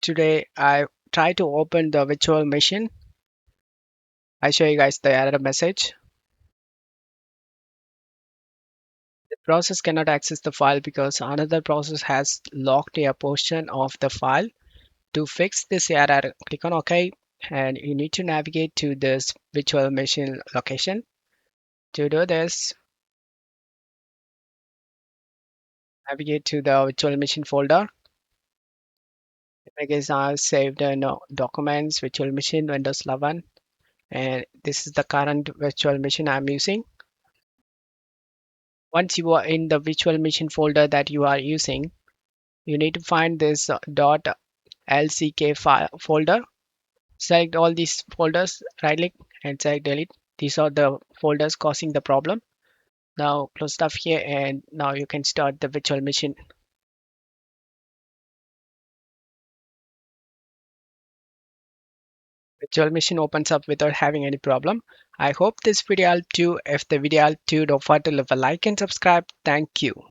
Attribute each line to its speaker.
Speaker 1: Today I try to open the virtual machine. I show you guys the error message. The process cannot access the file because another process has locked a portion of the file. To fix this error, click on OK and you need to navigate to this virtual machine location. To do this, navigate to the virtual machine folder. I guess I saved no, documents, virtual machine, Windows 11, and this is the current virtual machine I'm using. Once you are in the virtual machine folder that you are using, you need to find this .lck file folder. Select all these folders, right click and select delete. These are the folders causing the problem. Now close stuff here and now you can start the virtual machine. Virtual machine opens up without having any problem. I hope this video helped you. If the video helped you, don't forget to leave a like and subscribe. Thank you.